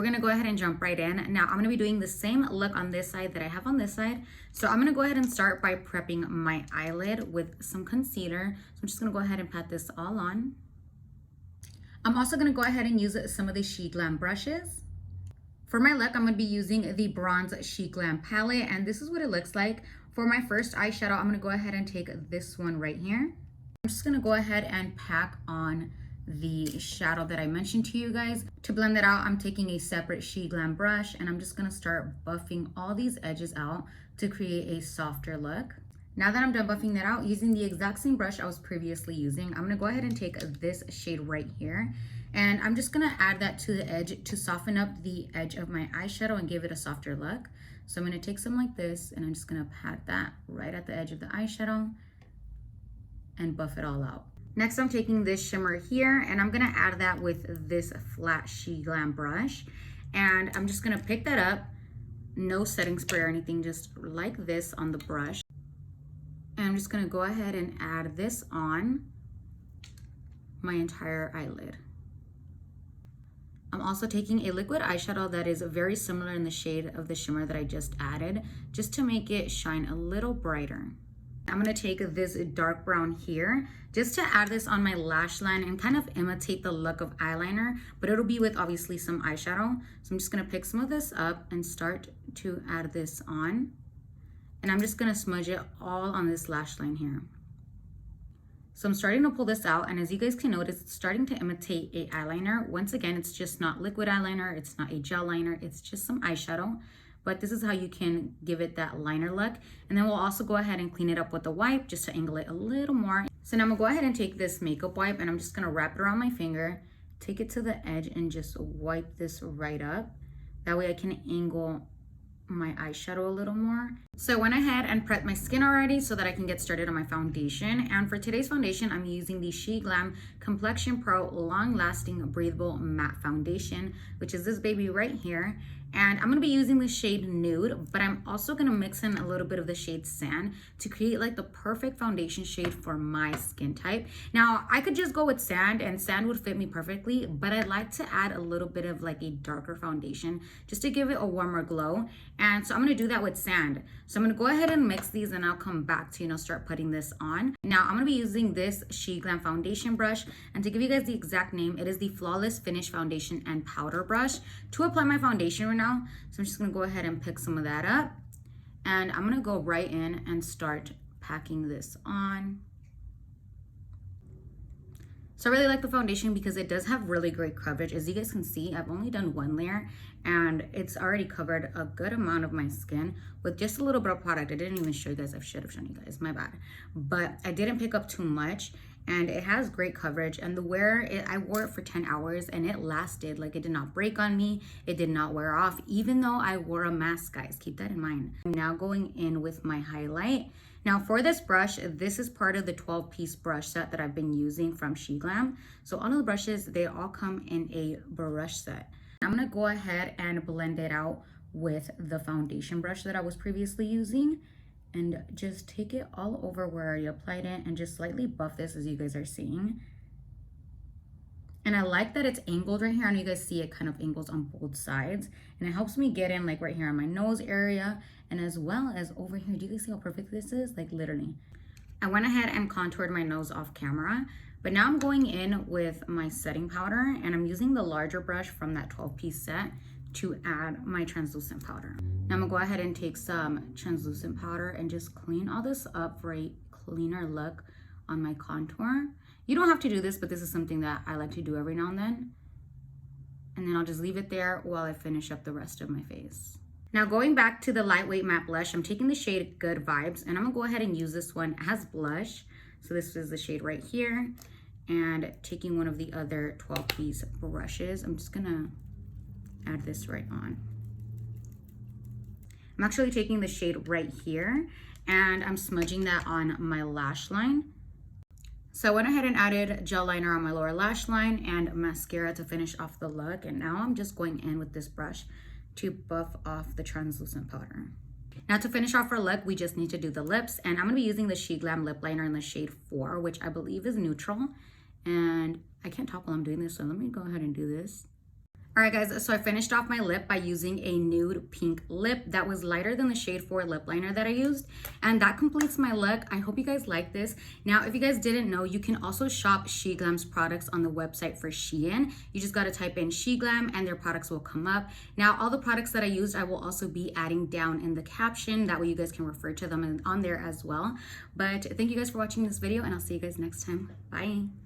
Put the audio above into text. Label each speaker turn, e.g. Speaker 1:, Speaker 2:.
Speaker 1: We're gonna go ahead and jump right in. Now I'm gonna be doing the same look on this side that I have on this side. So I'm gonna go ahead and start by prepping my eyelid with some concealer. So I'm just gonna go ahead and pat this all on. I'm also gonna go ahead and use some of the SHEGLAM brushes. For my look, I'm gonna be using the Bronze SHEGLAM palette, and this is what it looks like. For my first eyeshadow, I'm gonna go ahead and take this one right here. I'm just gonna go ahead and pack on the shadow that I mentioned to you guys. To blend it out, I'm taking a separate SHEGLAM brush, and I'm just gonna start buffing all these edges out to create a softer look. Now that I'm done buffing that out, using the exact same brush I was previously using, I'm gonna go ahead and take this shade right here, and I'm just gonna add that to the edge to soften up the edge of my eyeshadow and give it a softer look. So I'm gonna take some like this, and I'm just gonna pat that right at the edge of the eyeshadow and buff it all out. Next, I'm taking this shimmer here, and I'm gonna add that with this flat SHEGLAM brush, and I'm just gonna pick that up, no setting spray or anything, just like this on the brush. And I'm just gonna go ahead and add this on my entire eyelid. I'm also taking a liquid eyeshadow that is very similar in the shade of the shimmer that I just added, just to make it shine a little brighter. I'm gonna take this dark brown here, just to add this on my lash line and kind of imitate the look of eyeliner, but it'll be with obviously some eyeshadow. So I'm just gonna pick some of this up and start to add this on. And I'm just gonna smudge it all on this lash line here. So I'm starting to pull this out, and as you guys can notice, it's starting to imitate a eyeliner. Once again, it's just not liquid eyeliner, it's not a gel liner, it's just some eyeshadow. But this is how you can give it that liner look. And then we'll also go ahead and clean it up with a wipe just to angle it a little more. So now I'm gonna go ahead and take this makeup wipe, and I'm just gonna wrap it around my finger, take it to the edge, and just wipe this right up. That way I can angle my eyeshadow a little more. So I went ahead and prepped my skin already so that I can get started on my foundation. And for today's foundation, I'm using the SHEGLAM Complexion Pro Long Lasting Breathable Matte Foundation, which is this baby right here. And I'm gonna be using the shade Nude, but I'm also gonna mix in a little bit of the shade Sand to create like the perfect foundation shade for my skin type. Now, I could just go with Sand, and Sand would fit me perfectly, but I'd like to add a little bit of like a darker foundation just to give it a warmer glow. And so I'm gonna do that with Sand. So I'm gonna go ahead and mix these, and I'll come back to, start putting this on. Now, I'm gonna be using this SHEGLAM foundation brush, and to give you guys the exact name, it is the Flawless Finish Foundation and Powder Brush to apply my foundation right now. So I'm just gonna go ahead and pick some of that up, and I'm gonna go right in and start packing this on. So I really like the foundation because it does have really great coverage. As you guys can see, I've only done one layer, and it's already covered a good amount of my skin with just a little bit of product. I didn't even show you guys. I should have shown you guys, my bad. But I didn't pick up too much, and it has great coverage. And I wore it for 10 hours, and it lasted. Like, it did not break on me. It did not wear off, even though I wore a mask, guys. Keep that in mind. I'm now going in with my highlight. Now for this brush, this is part of the 12-piece brush set that I've been using from SHEGLAM. So all of the brushes, they all come in a brush set. I'm gonna go ahead and blend it out with the foundation brush that I was previously using, and just take it all over where I already applied it, and just slightly buff this, as you guys are seeing. And I like that it's angled right here. I know you guys see it kind of angles on both sides, and it helps me get in like right here on my nose area, and as well as over here. Do you guys see how perfect this is? Like, literally. I went ahead and contoured my nose off camera, but now I'm going in with my setting powder, and I'm using the larger brush from that 12-piece set to add my translucent powder. Now I'm gonna go ahead and take some translucent powder and just clean all this up for a cleaner look on my contour. You don't have to do this, but this is something that I like to do every now and then. And then I'll just leave it there while I finish up the rest of my face. Now going back to the lightweight matte blush, I'm taking the shade Good Vibes, and I'm gonna go ahead and use this one as blush. So this is the shade right here. And taking one of the other 12-piece brushes, I'm just gonna add this right on. I'm actually taking the shade right here, and I'm smudging that on my lash line. So I went ahead and added gel liner on my lower lash line and mascara to finish off the look. And now I'm just going in with this brush to buff off the translucent powder. Now to finish off our look, we just need to do the lips. And I'm gonna be using the SHEGLAM lip liner in the shade 4, which I believe is neutral. And I can't talk while I'm doing this, so let me go ahead and do this. All right, guys, so I finished off my lip by using a nude pink lip that was lighter than the shade 4 lip liner that I used. And that completes my look. I hope you guys like this. Now, if you guys didn't know, you can also shop SHEGLAM's products on the website for Shein. You just got to type in SHEGLAM and their products will come up. Now, all the products that I used, I will also be adding down in the caption. That way you guys can refer to them on there as well. But thank you guys for watching this video, and I'll see you guys next time. Bye.